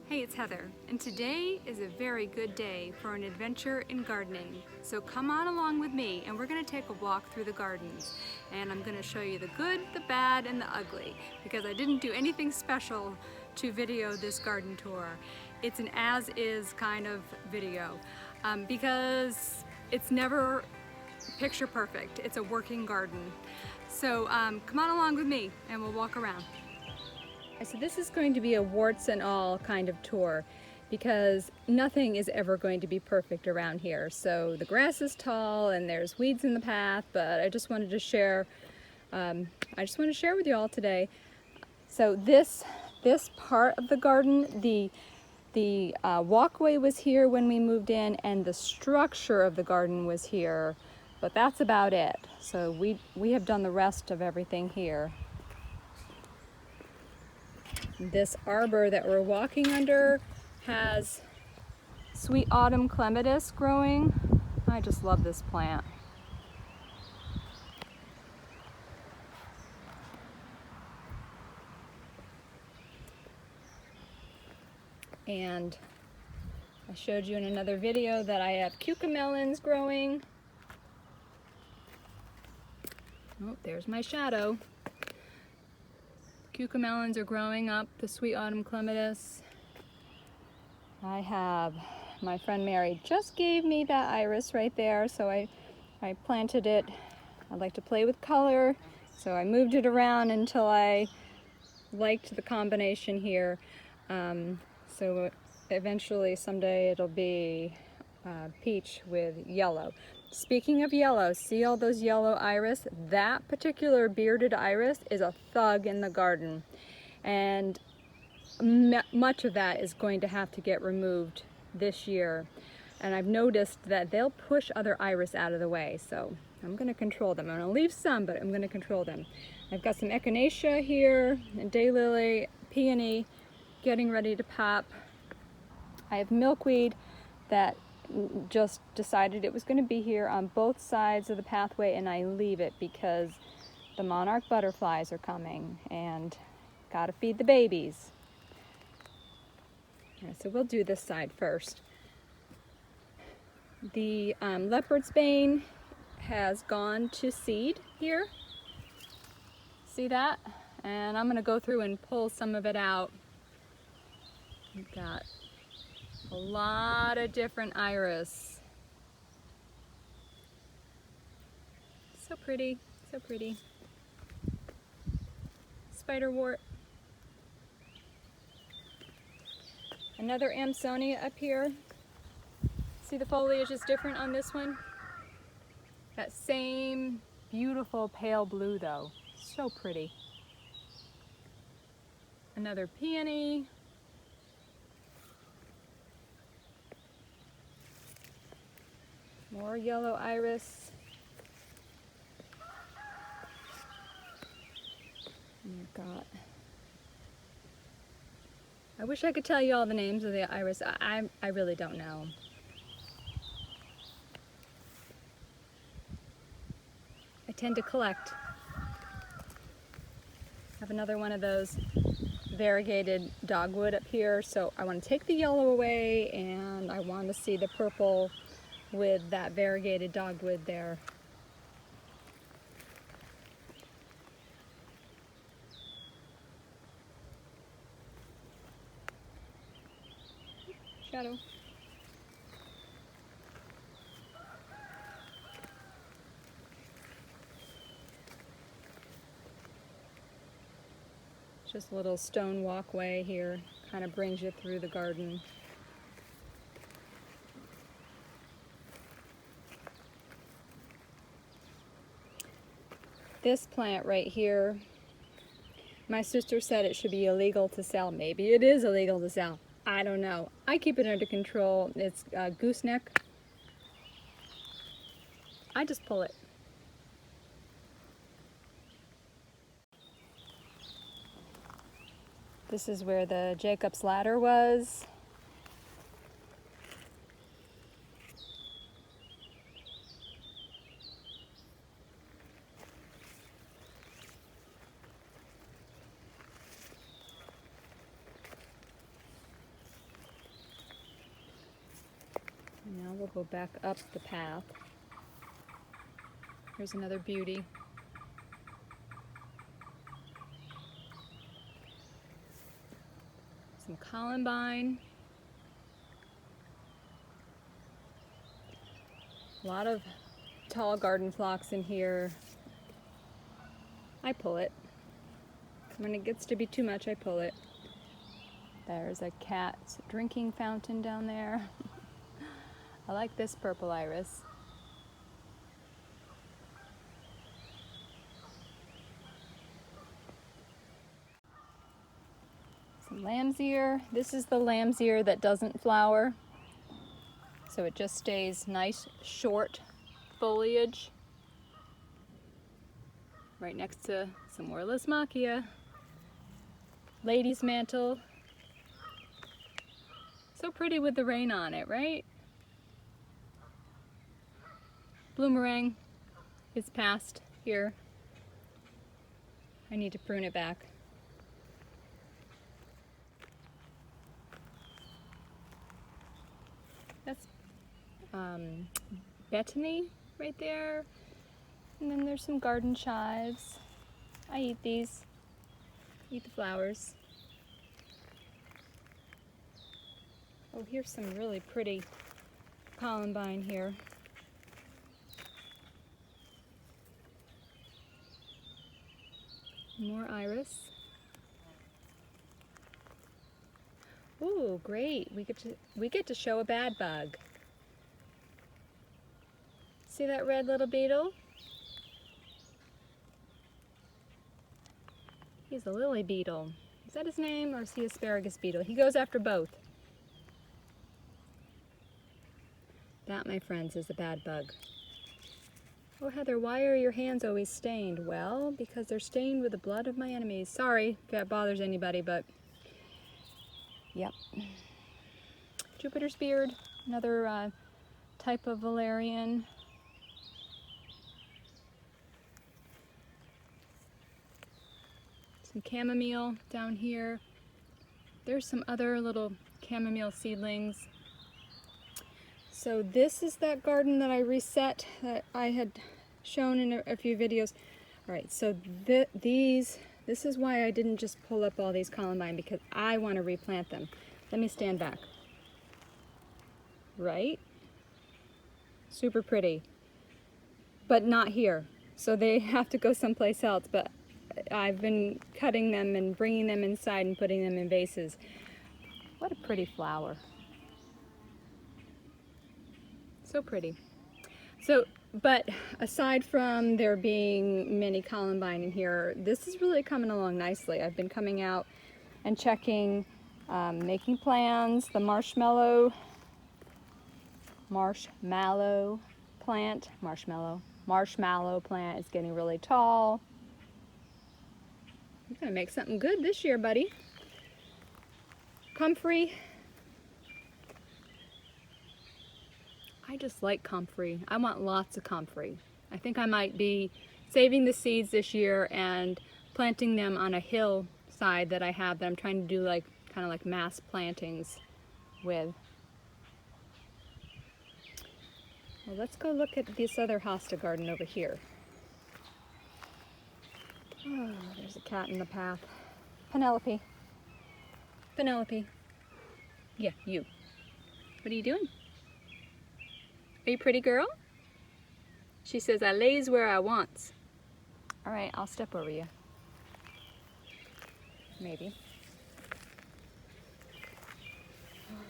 Hey, it's Heather, and today is a very good day for an adventure in gardening. So come on along with me and we're going to take a walk through the gardens. And I'm going to show you the good, the bad, and the ugly, because I didn't do anything special to video this garden tour. It's an as-is kind of video because it's never picture perfect. It's a working garden. So come on along with me and we'll walk around. So this is going to be a warts and all kind of tour because nothing is ever going to be perfect around here. So the grass is tall and there's weeds in the path, but I just wanted to share with you all today. So this part of the garden, the walkway was here when we moved in, and the structure of the garden was here, but that's about it. So we have done the rest of everything here. This arbor that we're walking under has sweet autumn clematis growing. I just love this plant. And I showed you in another video that I have cucamelons growing. Oh, there's my shadow. Cucamelons are growing up the sweet autumn clematis. I have, my friend Mary just gave me that iris right there, so I planted it. I like to play with color, so I moved it around until I liked the combination here. So eventually someday it'll be peach with yellow. Speaking of yellow, see all those yellow iris? That particular bearded iris is a thug in the garden, and much of that is going to have to get removed this year. And I've noticed that they'll push other iris out of the way, so I'm going to control them. I'm going to leave some, but I'm going to control them. I've got some echinacea here, and daylily, peony, getting ready to pop. I have milkweed that just decided it was going to be here on both sides of the pathway, and I leave it because the monarch butterflies are coming and gotta feed the babies. Right, so we'll do this side first. The leopard's bane has gone to seed here. See that? And I'm going to go through and pull some of it out. We've got a lot of different iris. So pretty, so pretty. Spiderwort. Another Amsonia up here. See, the foliage is different on this one. That same beautiful pale blue though. So pretty. Another peony. More yellow iris. We've got, I wish I could tell you all the names of the iris. I really don't know. I tend to collect. I have another one of those variegated dogwood up here, so I want to take the yellow away and I want to see the purple with that variegated dogwood there. Shadow. Just a little stone walkway here, kind of brings you through the garden. This plant right here, my sister said it should be illegal to sell. Maybe it is illegal to sell. I don't know. I keep it under control. It's gooseneck. I just pull it. This is where the Jacob's ladder was. Now we'll go back up the path. Here's another beauty. Some columbine. A lot of tall garden phlox in here. I pull it. When it gets to be too much, I pull it. There's a cat's drinking fountain down there. I like this purple iris. Some lamb's ear. This is the lamb's ear that doesn't flower. So it just stays nice, short foliage. Right next to some Warlismachia. Lady's mantle. So pretty with the rain on it, right? Bloomerang is past here. I need to prune it back. That's Bethany right there. And then there's some garden chives. I eat these. Eat the flowers. Oh, here's some really pretty columbine here. More iris. Ooh, great. We get to show a bad bug. See that red little beetle? He's a lily beetle. Is that his name, or is he asparagus beetle? He goes after both. That, my friends, is a bad bug. Oh, Heather, why are your hands always stained? Well, because they're stained with the blood of my enemies. Sorry if that bothers anybody, but yep. Jupiter's beard, another type of valerian. Some chamomile down here. There's some other little chamomile seedlings. So this is that garden that I reset that I had shown in a few videos. All right, so this is why I didn't just pull up all these columbine, because I want to replant them. Let me stand back. Right? Super pretty. But not here. So they have to go someplace else, but I've been cutting them and bringing them inside and putting them in vases. What a pretty flower. So pretty. So, but aside from there being many columbine in here, this is really coming along nicely. I've been coming out and checking, making plans. The marshmallow plant is getting really tall. You're gonna make something good this year, buddy. Comfrey. I just like comfrey. I want lots of comfrey. I think I might be saving the seeds this year and planting them on a hillside that I have that I'm trying to do kind of like mass plantings with. Well, let's go look at this other hosta garden over here. Oh, there's a cat in the path. Penelope. Penelope. Yeah, you. What are you doing? Are you a pretty girl? She says, I lays where I wants. All right, I'll step over you. Maybe. All right.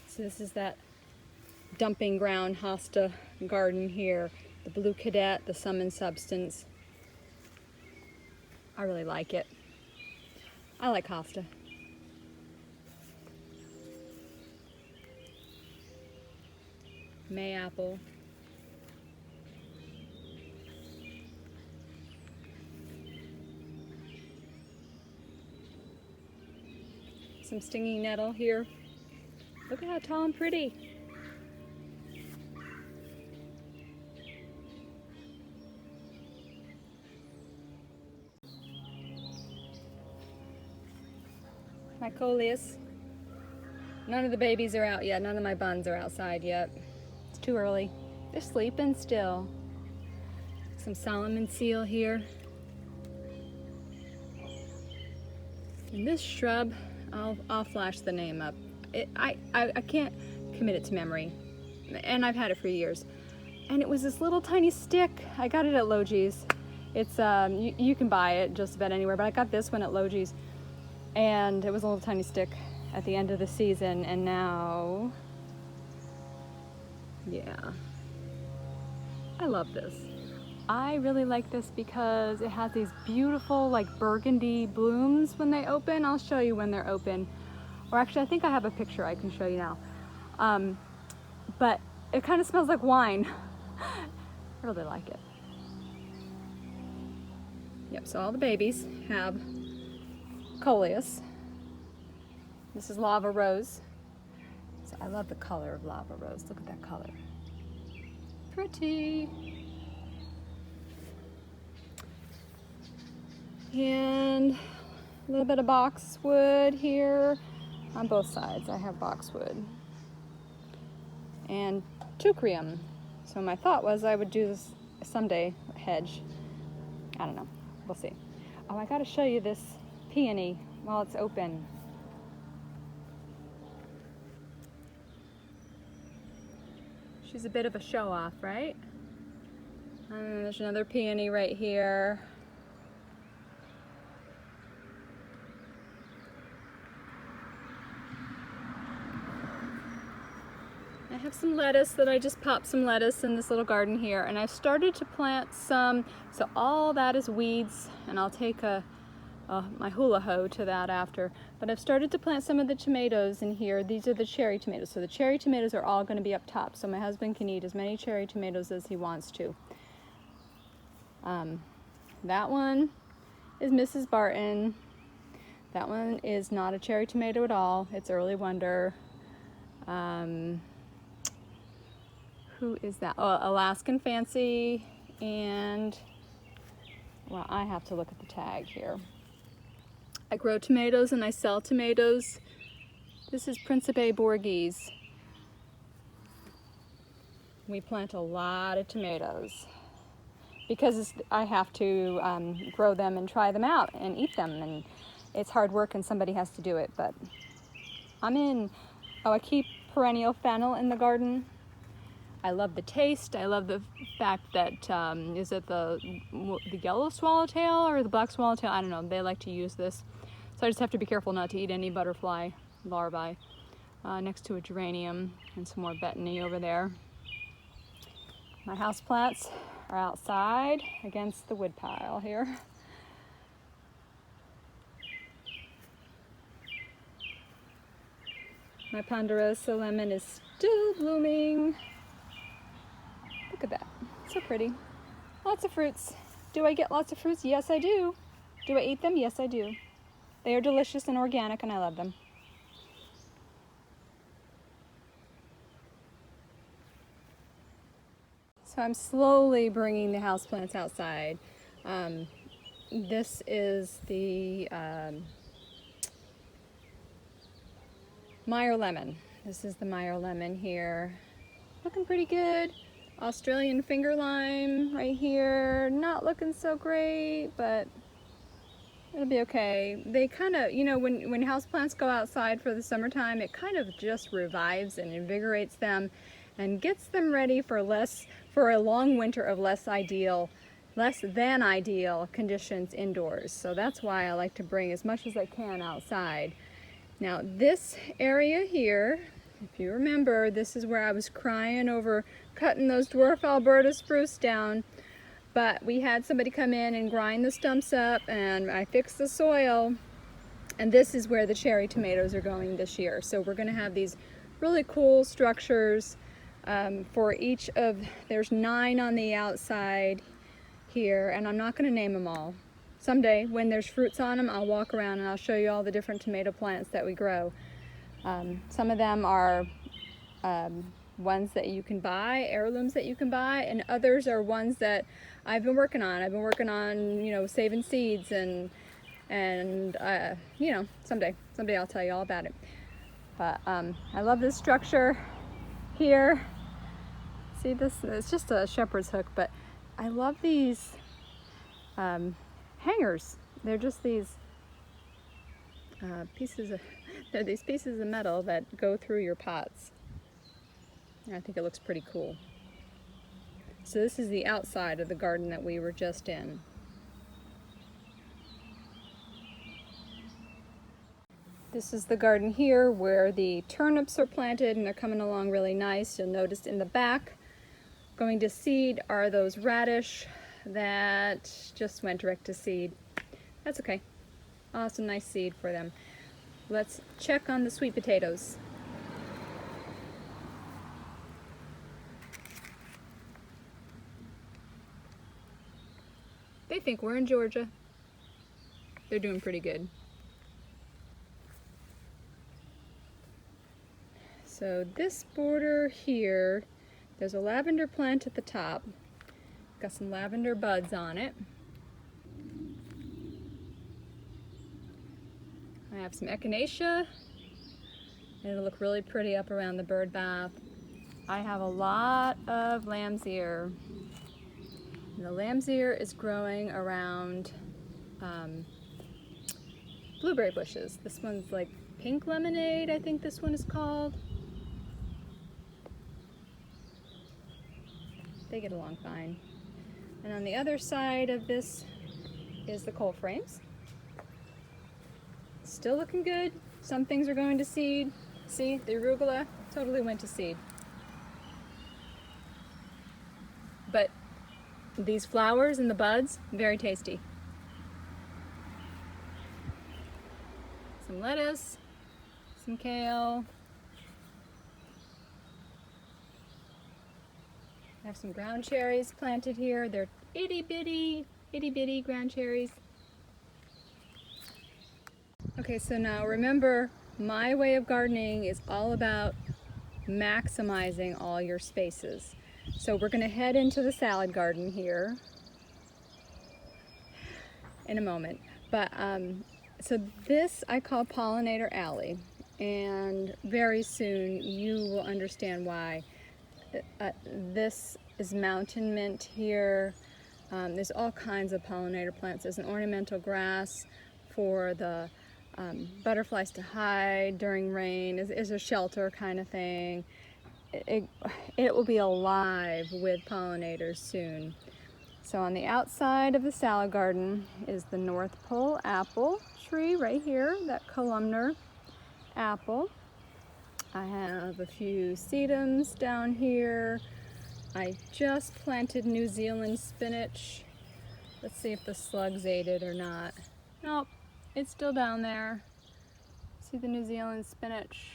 So this is that dumping ground hosta garden here. The blue cadet, the summon substance. I really like it. I like hosta. Mayapple. Some stinging nettle here. Look at how tall and pretty. my coleus. None of the babies are out yet. None of my buns are outside yet. It's too early. They're sleeping still. Some Solomon seal here. And this shrub, I'll flash the name up. I can't commit it to memory. And I've had it for years. And it was this little tiny stick. I got it at Logie's. It's you can buy it just about anywhere, but I got this one at Logie's. And it was a little tiny stick at the end of the season, and now, yeah. I love this. I really like this because it has these beautiful like burgundy blooms when they open. I'll show you when they're open. Or actually, I think I have a picture I can show you now. But it kind of smells like wine. I really like it. Yep, so all the babies have coleus. This is lava rose. So I love the color of lava rose. Look at that color. Pretty. And a little bit of boxwood here on both sides. I have boxwood. And teucrium. So my thought was I would do this someday, hedge. I don't know. We'll see. Oh, I gotta show you this peony while it's open. She's a bit of a show-off, right? And there's another peony right here. I have some lettuce that I just popped some lettuce in this little garden here, and I've started to plant some, so all that is weeds, and I'll take my hula hoe to that after. But I've started to plant some of the tomatoes in here. These are the cherry tomatoes. So the cherry tomatoes are all going to be up top, so my husband can eat as many cherry tomatoes as he wants to. That one is Mrs. Barton. That one is not a cherry tomato at all. It's Early Wonder. Who is that? Oh, Alaskan Fancy. And, well, I have to look at the tag here. I grow tomatoes and I sell tomatoes. This is Principe Borghese. We plant a lot of tomatoes because I have to grow them and try them out and eat them, and it's hard work and somebody has to do it, but I'm in. Oh, I keep perennial fennel in the garden. I love the taste. I love the fact that, is it the yellow swallowtail or the black swallowtail? I don't know. They like to use this. So I just have to be careful not to eat any butterfly larvae. Next to a geranium and some more betony over there. My houseplants are outside against the wood pile here. My ponderosa lemon is still blooming. Look at that, so pretty. Lots of fruits. Do I get lots of fruits? Yes, I do. Do I eat them? Yes, I do. They are delicious and organic, and I love them. So I'm slowly bringing the houseplants outside. This is the Meyer lemon. This is the Meyer lemon here. Looking pretty good. Australian finger lime right here. Not looking so great, but it'll be okay. They kind of, you know, when houseplants go outside for the summertime, it kind of just revives and invigorates them and gets them ready for a long winter of less than ideal conditions indoors. So that's why I like to bring as much as I can outside. Now this area here, if you remember, this is where I was crying over cutting those dwarf Alberta spruce down, but we had somebody come in and grind the stumps up, and I fixed the soil, and this is where the cherry tomatoes are going this year. So we're going to have these really cool structures for each of, there's 9 on the outside here, and I'm not going to name them all. Someday when there's fruits on them, I'll walk around and I'll show you all the different tomato plants that we grow. Some of them are ones that you can buy, heirlooms that you can buy, and others are ones that I've been working on. I've been working on, you know, saving seeds and And you know, someday I'll tell you all about it. But I love this structure here. See this? It's just a shepherd's hook, but I love these hangers. They're just these they're these pieces of metal that go through your pots. I think it looks pretty cool. So this is the outside of the garden that we were just in. This is the garden here where the turnips are planted, and they're coming along really nice. You'll notice in the back, going to seed, are those radish that just went direct to seed. That's okay. Awesome, nice seed for them. Let's check on the sweet potatoes. They think we're in Georgia. They're doing pretty good. So this border here, there's a lavender plant at the top. Got some lavender buds on it. I have some echinacea, and it'll look really pretty up around the bird bath. I have a lot of lamb's ear. And the lamb's ear is growing around blueberry bushes. This one's like pink lemonade, I think this one is called. They get along fine. And on the other side of this is the coal frames. Still looking good. Some things are going to seed. See, the arugula totally went to seed. But these flowers and the buds, very tasty. Some lettuce, some kale. I have some ground cherries planted here. They're itty bitty ground cherries. Okay, so now remember, my way of gardening is all about maximizing all your spaces. So we're gonna head into the salad garden here in a moment. But so this I call Pollinator Alley, and very soon you will understand why. This is mountain mint here. There's all kinds of pollinator plants. There's an ornamental grass for the butterflies to hide during rain. Is a shelter kind of thing. It will be alive with pollinators soon. So on the outside of the salad garden is the North Pole apple tree right here, that columnar apple. I have a few sedums down here. I just planted New Zealand spinach. Let's see if the slugs ate it or not. Nope, it's still down there. See the New Zealand spinach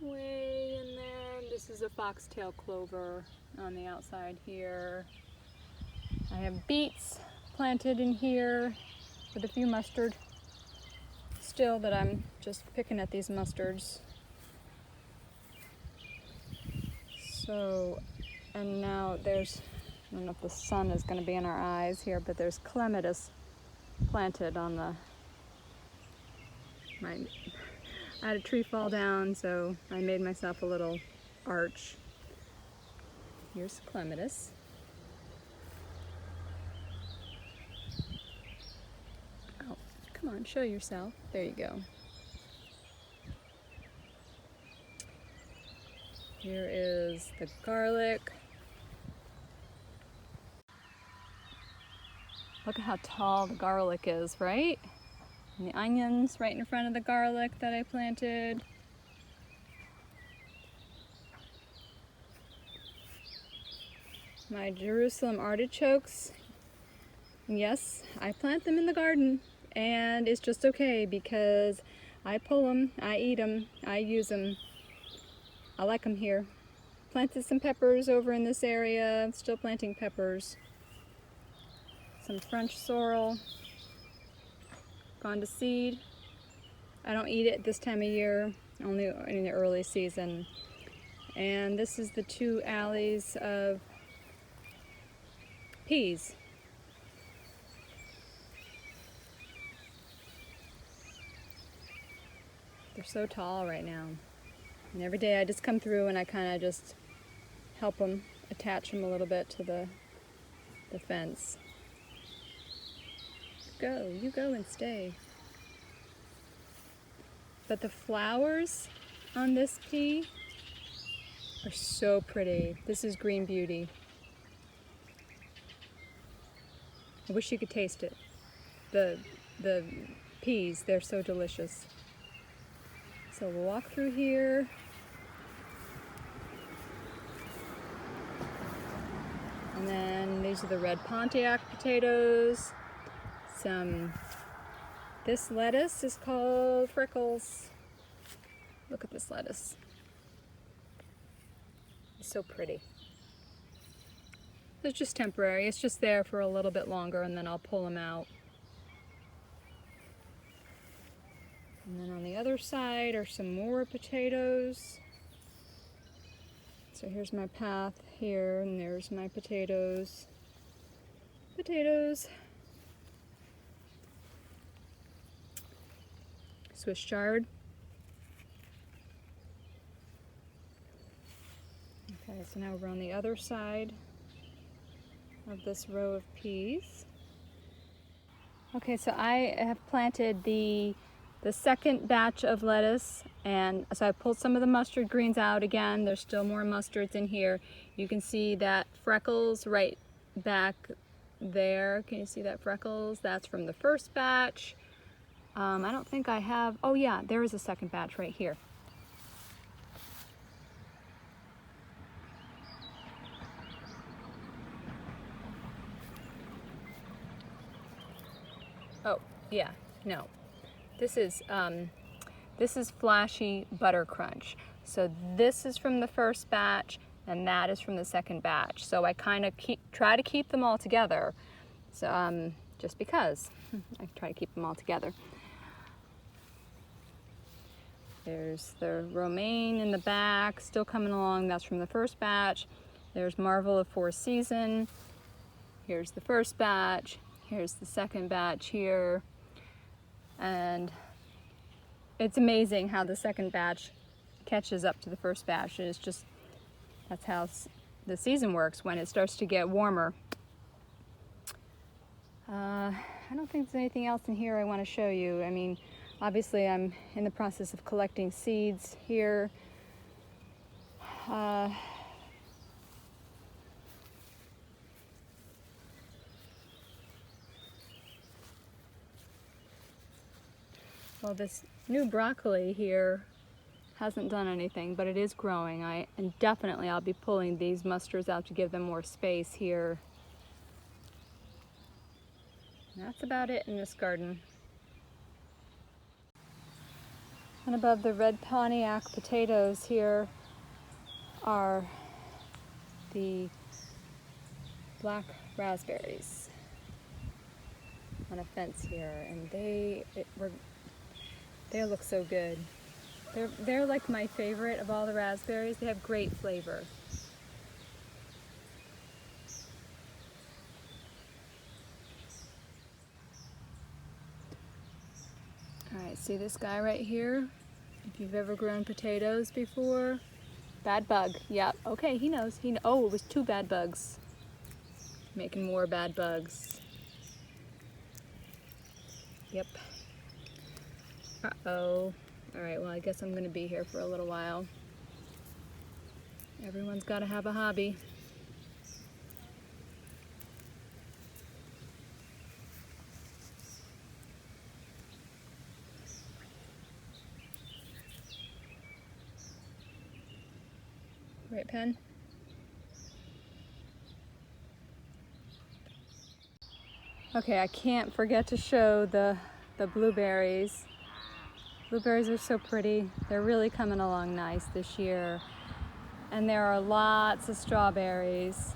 way in there. This is a foxtail clover on the outside here. I have beets planted in here with a few mustard still, that I'm just picking at these mustards. So, and now there's, I don't know if the sun is going to be in our eyes here, but there's clematis planted on the, I had a tree fall down, so I made myself a little arch. Here's clematis. Oh, come on, show yourself. There you go. Here is the garlic. Look at how tall the garlic is, right? And the onions right in front of the garlic that I planted. My Jerusalem artichokes. Yes, I plant them in the garden, and it's just okay because I pull them, I eat them, I use them. I like them here. Planted some peppers over in this area. I'm still planting peppers. Some French sorrel. Gone to seed. I don't eat it this time of year, only in the early season. And this is the 2 alleys of peas. They're so tall right now. And every day I just come through and I kind of just help them, attach them a little bit to the fence. Go, you go and stay. But the flowers on this pea are so pretty. This is Green Beauty. I wish you could taste it. The peas, they're so delicious. So we'll walk through here. And then these are the red Pontiac potatoes. This lettuce is called Freckles. Look at this lettuce. It's so pretty. It's just temporary. It's just there for a little bit longer and then I'll pull them out. And then on the other side are some more potatoes. So here's my path here and there's my potatoes. Potatoes. Swiss chard. Okay, so now we're on the other side of this row of peas. Okay, so I have planted the second batch of lettuce, and so I pulled some of the mustard greens out again. There's still more mustards in here. You can see that Freckles right back there. Can you see that Freckles? That's from the first batch. I don't think I have, oh yeah, there is a second batch right here. Oh, yeah, no. This is Flashy Butter Crunch. So this is from the first batch and that is from the second batch. So I kind of try to keep them all together. So just because I try to keep them all together. There's the romaine in the back, still coming along. That's from the first batch. There's Marvel of Four Season. Here's the first batch. Here's the second batch here. And it's amazing how the second batch catches up to the first batch. It's just, that's how the season works when it starts to get warmer. I don't think there's anything else in here I want to show you. I mean, obviously I'm in the process of collecting seeds here. Well, this new broccoli here hasn't done anything, but it is growing. And definitely I'll be pulling these mustards out to give them more space here. And that's about it in this garden. And above the red Pontiac potatoes here are the black raspberries on a fence here, and they look so good. They're like my favorite of all the raspberries. They have great flavor. All right, see this guy right here? If you've ever grown potatoes before, bad bug. Yep. Okay, he knows. Oh, it was 2 bad bugs. Making more bad bugs. Yep. Uh-oh. All right, well, I guess I'm gonna be here for a little while. Everyone's gotta have a hobby. Right, Pen? Okay, I can't forget to show the blueberries. Blueberries are so pretty. They're really coming along nice this year. And there are lots of strawberries.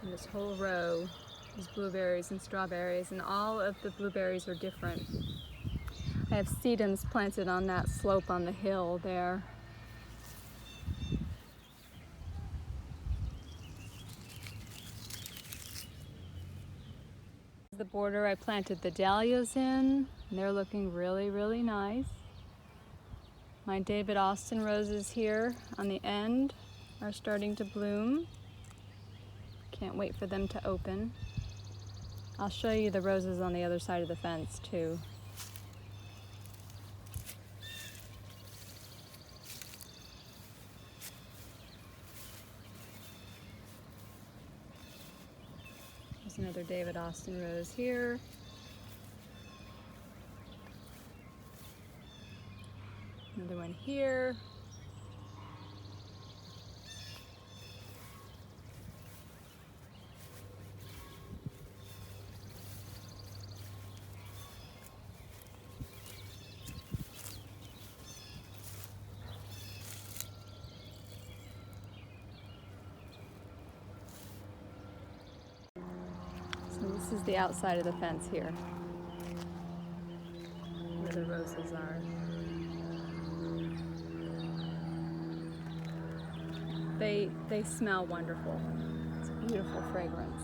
And this whole row is blueberries and strawberries, and all of the blueberries are different. I have sedums planted on that slope on the hill there. The border I planted the dahlias in, and they're looking really, really nice. My David Austin roses here on the end are starting to bloom. Can't wait for them to open. I'll show you the roses on the other side of the fence too. There's another David Austin rose here. Another one here. So this is the outside of the fence here, where the roses are. They smell wonderful. It's a beautiful fragrance.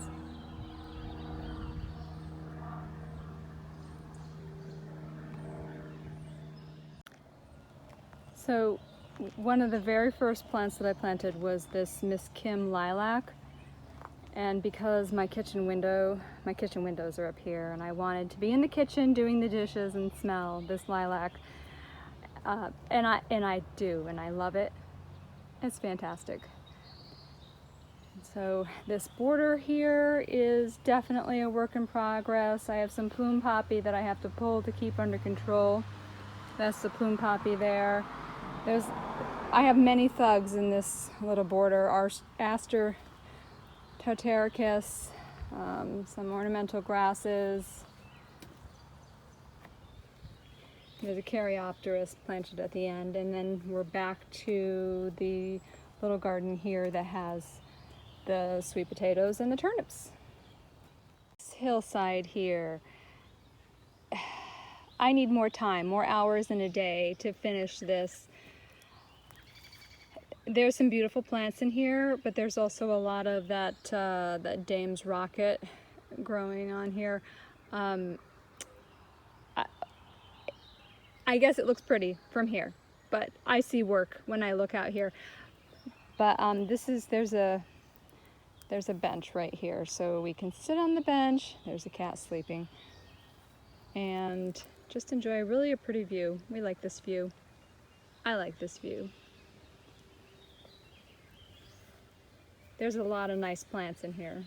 So one of the very first plants that I planted was this Miss Kim lilac. And because my kitchen windows are up here, and I wanted to be in the kitchen doing the dishes and smell this lilac, and I do, and I love it. It's fantastic. So this border here is definitely a work in progress. I have some plume poppy that I have to pull to keep under control. That's the plume poppy there. I have many thugs in this little border. Our Aster Totericus, some ornamental grasses. There's a Caryopteris planted at the end, and then we're back to the little garden here that has the sweet potatoes and the turnips. This hillside here, I need more time, more hours in a day to finish this. There's some beautiful plants in here, but there's also a lot of that Dame's Rocket growing on here. I guess it looks pretty from here, but I see work when I look out here. But there's a bench right here, so we can sit on the bench. There's a cat sleeping, and just enjoy really a pretty view. We like this view. I like this view. There's a lot of nice plants in here.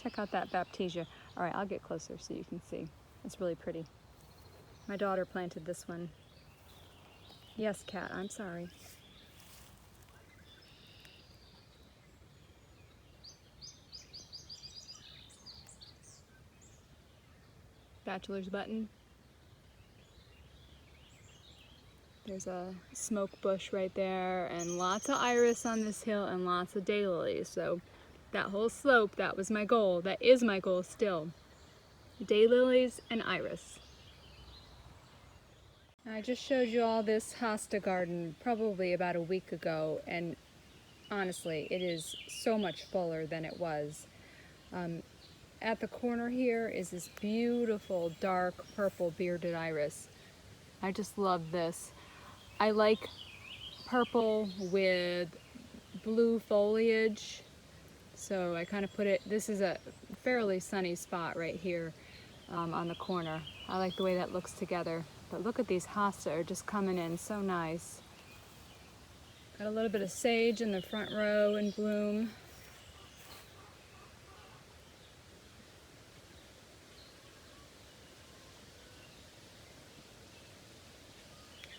Check out that Baptisia. All right, I'll get closer so you can see. It's really pretty. My daughter planted this one. Yes, cat, I'm sorry. Bachelor's button. There's a smoke bush right there, and lots of iris on this hill, and lots of daylilies. So that whole slope, that was my goal. That is my goal still. Daylilies and iris. I just showed you all this hosta garden probably about a week ago, and honestly, it is so much fuller than it was. At the corner here is this beautiful dark purple bearded iris. I just love this. I like purple with blue foliage, so I kind of put it, this is a fairly sunny spot right here on the corner. I like the way that looks together. But look at these hosta are just coming in so nice. Got a little bit of sage in the front row in bloom.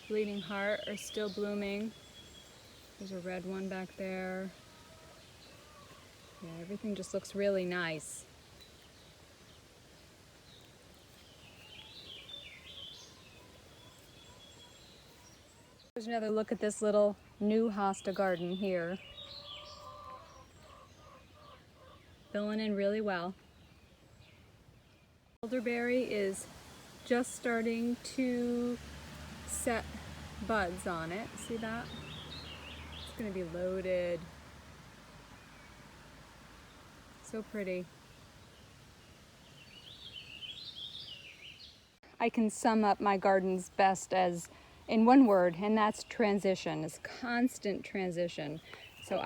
Bleeding Heart are still blooming. There's a red one back there. Yeah, everything just looks really nice. Here's another look at this little new hosta garden here. Filling in really well. Elderberry is just starting to set buds on it. See that? It's going to be loaded. So pretty. I can sum up my gardens best as in one word, and that's transition. It's constant transition. So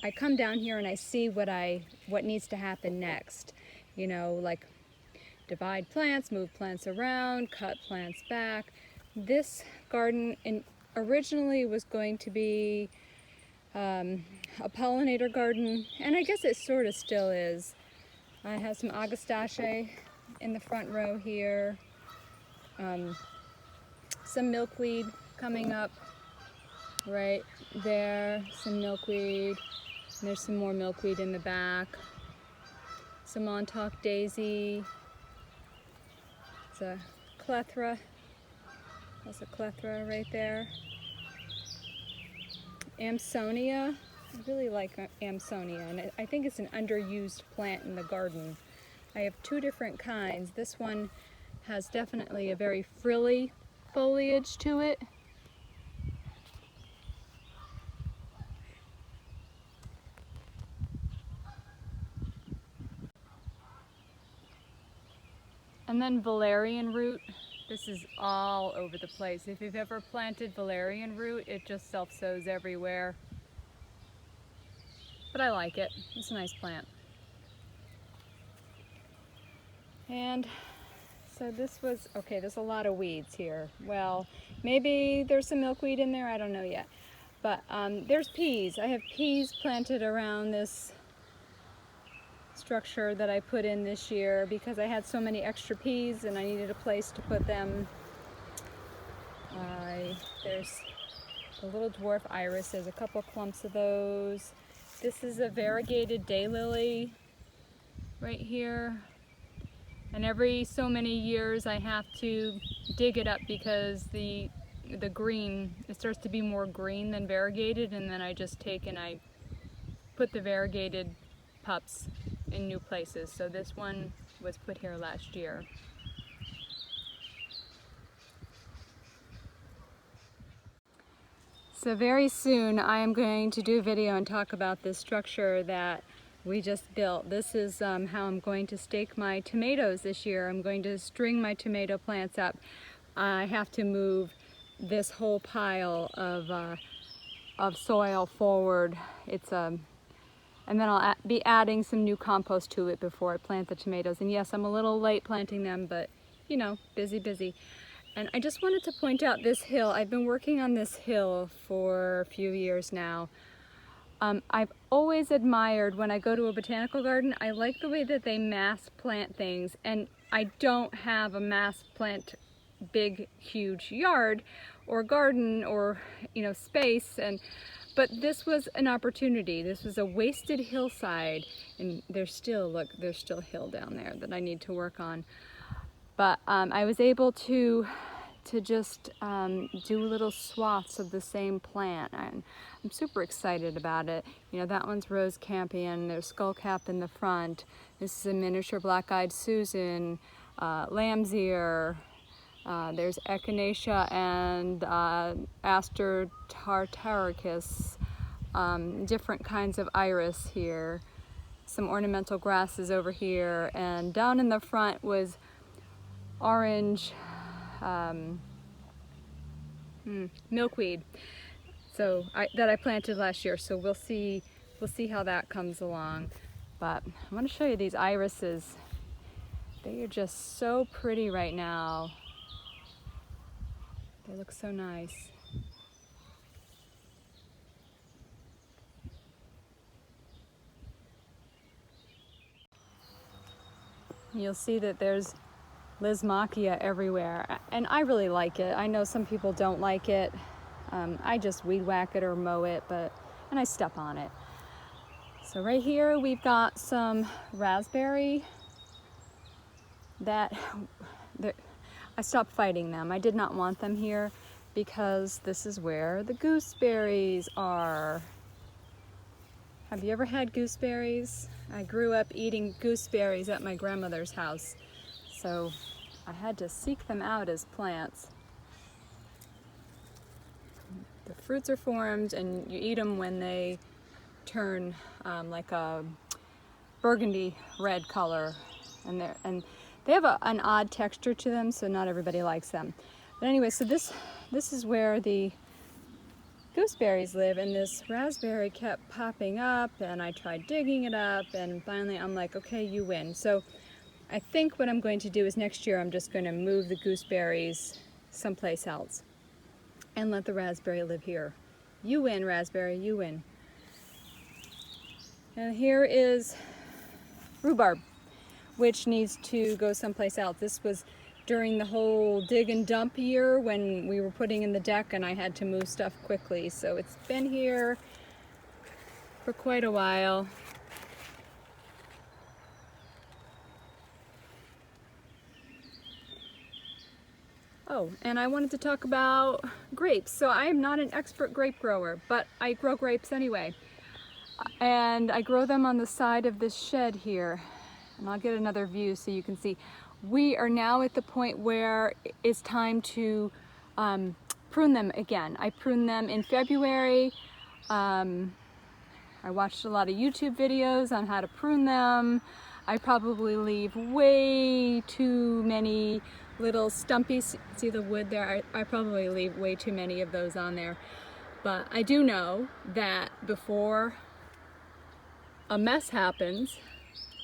I come down here and I see what needs to happen next. You know, like divide plants, move plants around, cut plants back. This garden originally was going to be a pollinator garden, and I guess it sort of still is. I have some Agastache in the front row here, some milkweed coming up right there, some milkweed, and there's some more milkweed in the back, some Montauk daisy, it's a clethra, that's a clethra right there. Amsonia, I really like Amsonia, and I think it's an underused plant in the garden. I have two different kinds. This one has definitely a very frilly foliage to it. And then valerian root. This is all over the place. If you've ever planted valerian root, it just self-sows everywhere. But I like it. It's a nice plant. And so this was, okay, there's a lot of weeds here. Well, maybe there's some milkweed in there, I don't know yet. But there's peas. I have peas planted around this structure that I put in this year because I had so many extra peas and I needed a place to put them. There's the little dwarf iris. There's a couple clumps of those. This is a variegated daylily right here. And every so many years I have to dig it up because the green, it starts to be more green than variegated, and then I just take and I put the variegated pups in new places. So this one was put here last year. So very soon I am going to do a video and talk about this structure that we just built. This is how I'm going to stake my tomatoes this year. I'm going to string my tomato plants up. I have to move this whole pile of soil forward. And then I'll be adding some new compost to it before I plant the tomatoes. And yes, I'm a little late planting them, but you know, busy. And I just wanted to point out this hill. I've been working on this hill for a few years now. I've always admired when I go to a botanical garden, I like the way that they mass plant things, and I don't have a mass plant big huge yard or garden or space, but this was an opportunity. This was a wasted hillside, and there's still hill down there that I need to work on. But I was able to just do little swaths of the same plant, and I'm super excited about it. You know, that one's Rose Campion, there's Skullcap in the front, this is a miniature black-eyed Susan, lamb's ear, there's Echinacea and Aster tartaricus, different kinds of iris here, some ornamental grasses over here, and down in the front was orange milkweed, that I planted last year. So we'll see how that comes along. But I want to show you these irises. They are just so pretty right now. They look so nice. You'll see that there's Lismachia everywhere, and I really like it. I know some people don't like it. I just weed whack it or mow it, and I step on it. So right here we've got some raspberry that I stopped fighting them. I did not want them here because this is where the gooseberries are. Have you ever had gooseberries? I grew up eating gooseberries at my grandmother's house, so I had to seek them out as plants. The fruits are formed and you eat them when they turn like a burgundy red color, and They have an odd texture to them, so not everybody likes them. But anyway, so this is where the gooseberries live, and this raspberry kept popping up, and I tried digging it up, and finally I'm like, okay, you win. So I think what I'm going to do is next year I'm just going to move the gooseberries someplace else and let the raspberry live here. You win, raspberry, you win. And here is rhubarb, which needs to go someplace else. This was during the whole dig and dump year when we were putting in the deck and I had to move stuff quickly. So it's been here for quite a while. Oh, and I wanted to talk about grapes. So I am not an expert grape grower, but I grow grapes anyway. And I grow them on the side of this shed here. And I'll get another view so you can see. We are now at the point where it's time to prune them again. I pruned them in February. I watched a lot of YouTube videos on how to prune them. I probably leave way too many little stumpies. See the wood there? I probably leave way too many of those on there. But I do know that before a mess happens,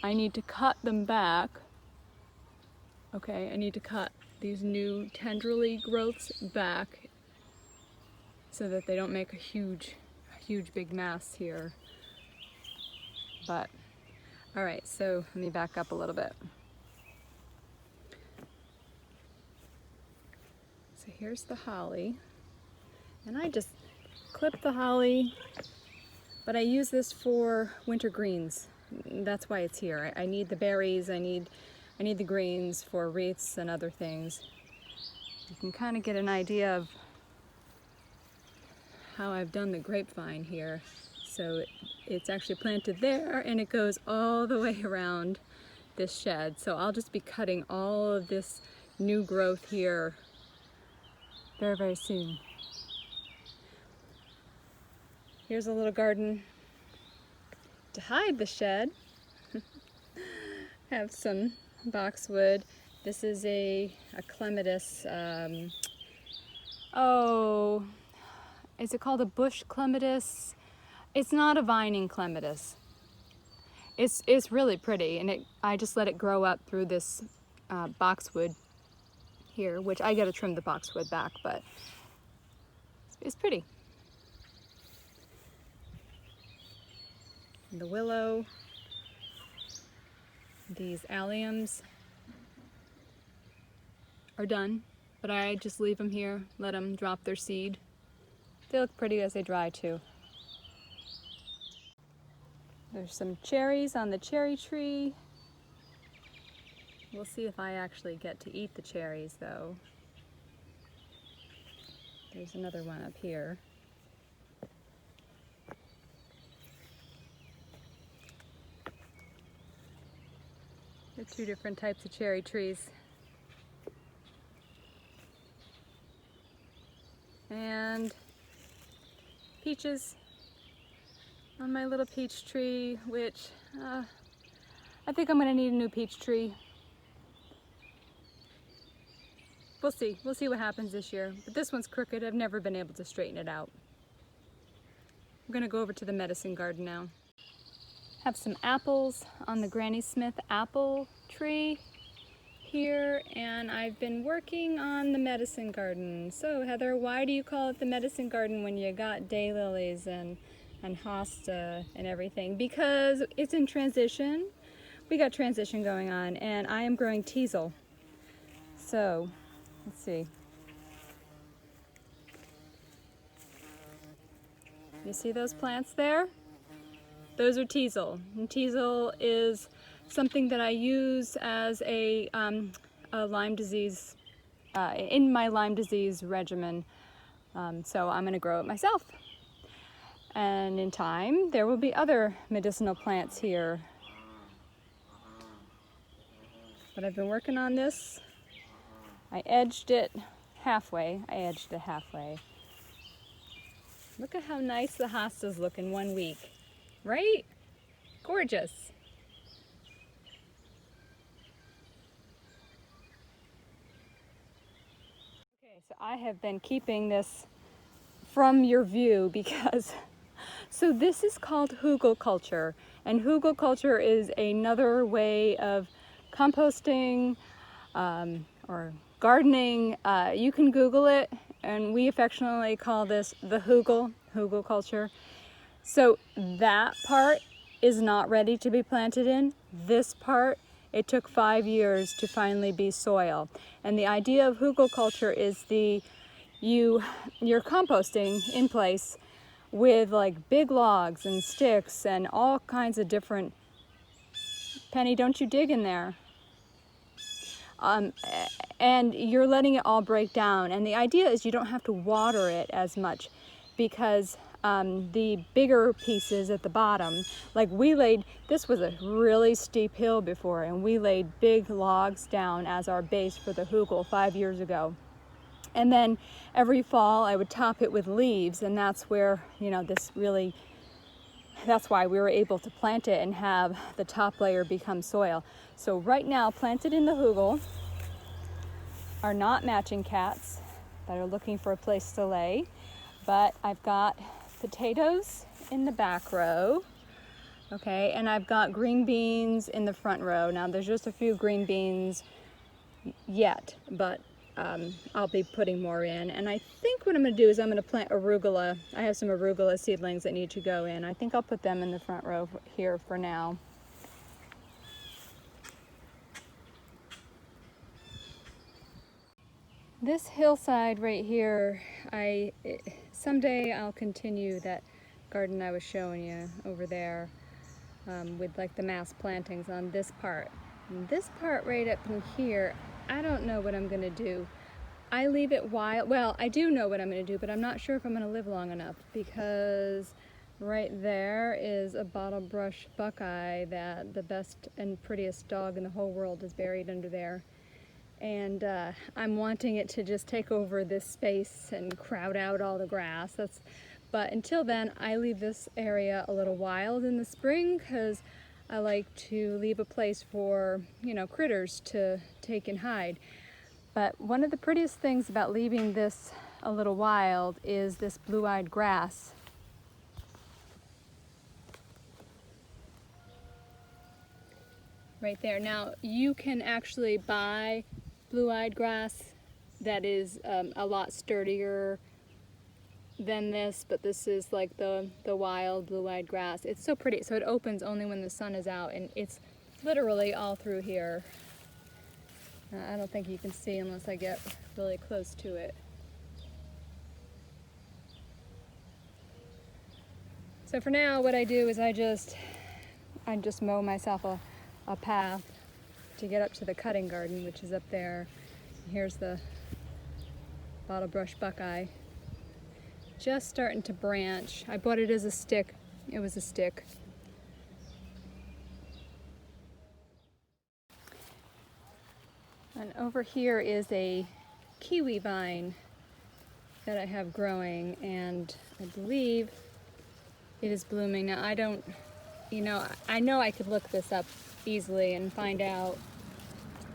I need to cut them back. Okay, I need to cut these new tendrily growths back so that they don't make a huge big mess here. But, all right, so let me back up a little bit. So here's the holly, and I just clip the holly, but I use this for winter greens. That's why it's here. I need the berries, I need the greens for wreaths and other things. You can kind of get an idea of how I've done the grapevine here. So it's actually planted there and it goes all the way around this shed. So I'll just be cutting all of this new growth here very, very soon. Here's a little garden to hide the shed. Have some boxwood. This is a clematis. Oh, is it called a bush clematis? It's not a vining clematis. It's really pretty, and I just let it grow up through this boxwood here, which I got to trim the boxwood back, but it's pretty. And the willow, these alliums are done, but I just leave them here, let them drop their seed. They look pretty as they dry too. There's some cherries on the cherry tree. We'll see if I actually get to eat the cherries though. There's another one up here. There are two different types of cherry trees. And peaches on my little peach tree, which I think I'm gonna need a new peach tree. We'll see what happens this year. But this one's crooked, I've never been able to straighten it out. I'm gonna go over to the medicine garden now. Have some apples on the Granny Smith apple tree here, and I've been working on the medicine garden. So Heather, why do you call it the medicine garden when you got daylilies and hosta and everything? Because it's in transition. We got transition going on, and I am growing teasel. So let's see. You see those plants there? Those are teasel. And teasel is something that I use as a Lyme disease, in my Lyme disease regimen. So I'm going to grow it myself. And in time, there will be other medicinal plants here. But I've been working on this. I edged it halfway. Look at how nice the hostas look in 1 week, right? Gorgeous. I have been keeping this from your view because, so this is called hugelkultur, and hugelkultur is another way of composting or gardening. You can Google it, and we affectionately call this the hugelkultur. So that part is not ready to be planted in. This part, it took 5 years to finally be soil. And the idea of hugelkultur is you're composting in place with like big logs and sticks and all kinds of different, Penny, don't you dig in there. And you're letting it all break down. And the idea is you don't have to water it as much because the bigger pieces at the bottom, like this was a really steep hill before, and we laid big logs down as our base for the hugel 5 years ago. And then every fall I would top it with leaves, and that's where, that's why we were able to plant it and have the top layer become soil. So right now, planted in the hugel are not matching cats that are looking for a place to lay, but I've got potatoes in the back row, okay, and I've got green beans in the front row. Now there's just a few green beans yet, but I'll be putting more in. And I think what I'm going to do is I'm going to plant arugula. I have some arugula seedlings that need to go in. I think I'll put them in the front row here for now. This hillside right here, someday I'll continue that garden I was showing you over there with like the mass plantings on this part. And this part right up in here, I don't know what I'm gonna do. I leave it wild. Well, I do know what I'm gonna do, but I'm not sure if I'm gonna live long enough, because right there is a bottle brush buckeye that the best and prettiest dog in the whole world is buried under there. And I'm wanting it to just take over this space and crowd out all the grass. But until then, I leave this area a little wild in the spring because I like to leave a place for, critters to take and hide. But one of the prettiest things about leaving this a little wild is this blue-eyed grass. Right there. Now, you can actually buy blue-eyed grass that is a lot sturdier than this, but this is like the wild blue-eyed grass. It's so pretty. So it opens only when the sun is out, and it's literally all through here. I don't think you can see unless I get really close to it. So for now, what I do is I just mow myself a path to get up to the cutting garden, which is up there. Here's the bottle brush buckeye. Just starting to branch. I bought it as a stick. It was a stick. And over here is a kiwi vine that I have growing, and I believe it is blooming. Now I don't, I know I could look this up easily and find out,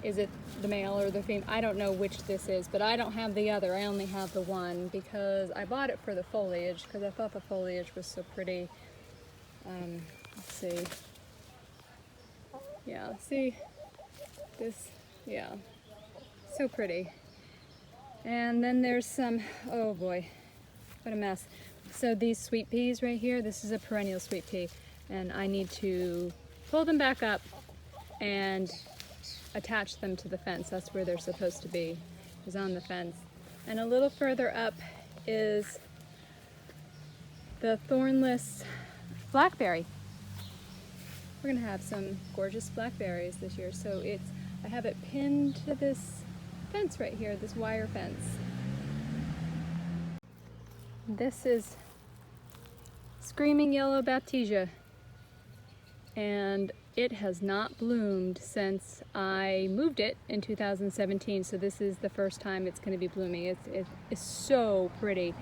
is it the male or the female? I don't know which this is, but I don't have the other. I only have the one because I bought it for the foliage because I thought the foliage was so pretty. Let's see. Yeah, see this? Yeah, so pretty. And then there's some, oh boy, what a mess. So these sweet peas right here, this is a perennial sweet pea, and I need to pull them back up and attach them to the fence. That's where they're supposed to be, is on the fence. And a little further up is the thornless blackberry. We're gonna have some gorgeous blackberries this year. So I have it pinned to this fence right here, this wire fence. This is screaming yellow Baptisia, and it has not bloomed since I moved it in 2017, so this is the first time it's going to be blooming. It's so pretty,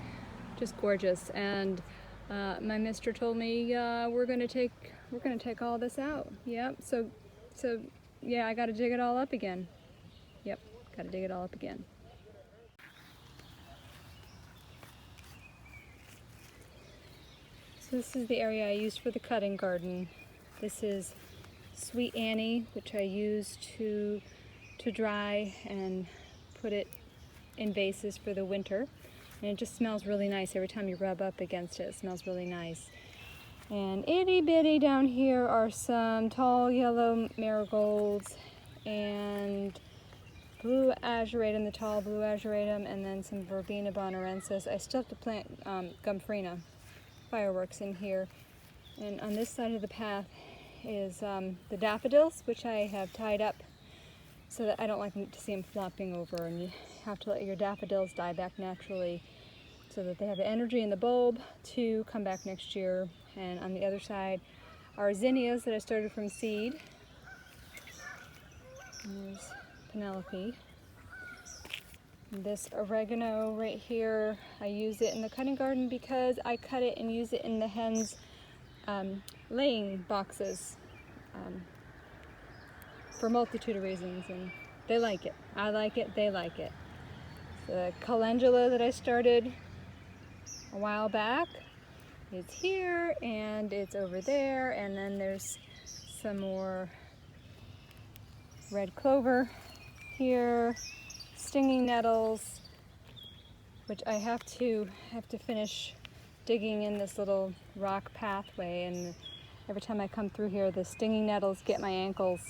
just gorgeous. And my mister told me we're going to take all this out. Yep. So yeah, I got to dig it all up again. Yep, got to dig it all up again. So this is the area I used for the cutting garden. This is Sweet Annie, which I use to dry and put it in vases for the winter. And it just smells really nice. Every time you rub up against it, it smells really nice. And itty bitty down here are some tall yellow marigolds and blue azuratum, the tall blue azuratum, and then some verbena bonarensis. I still have to plant gomphrena fireworks in here. And on this side of the path is the daffodils, which I have tied up so that I don't like to see them flopping over, and you have to let your daffodils die back naturally so that they have the energy in the bulb to come back next year. And on the other side are zinnias that I started from seed. And there's Penelope. And this oregano right here, I use it in the cutting garden because I cut it and use it in the hens' laying boxes for a multitude of reasons, and they like it. I like it, they like it. The calendula that I started a while back, it's here and it's over there, and then there's some more red clover here, stinging nettles, which I have to finish digging in this little rock pathway, and every time I come through here the stinging nettles get my ankles.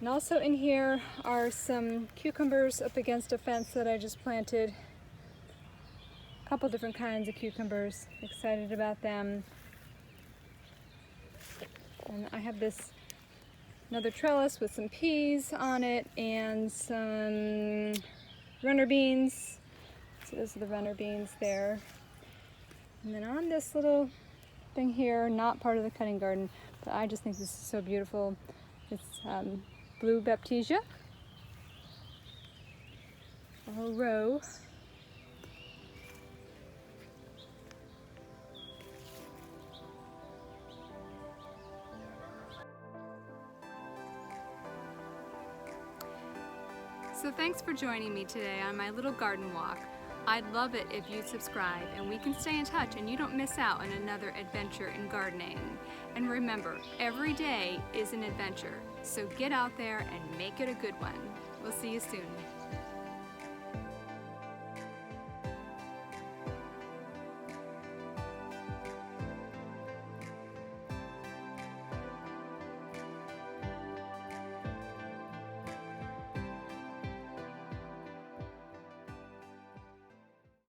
And also in here are some cucumbers up against a fence that I just planted. A couple different kinds of cucumbers. Excited about them. And I have this another trellis with some peas on it and some runner beans. So those are the runner beans there. And then on this little thing here, not part of the cutting garden, but I just think this is so beautiful. It's blue Baptisia, a whole row. So thanks for joining me today on my little garden walk. I'd love it if you'd subscribe and we can stay in touch and you don't miss out on another adventure in gardening. And remember, every day is an adventure, so get out there and make it a good one. We'll see you soon.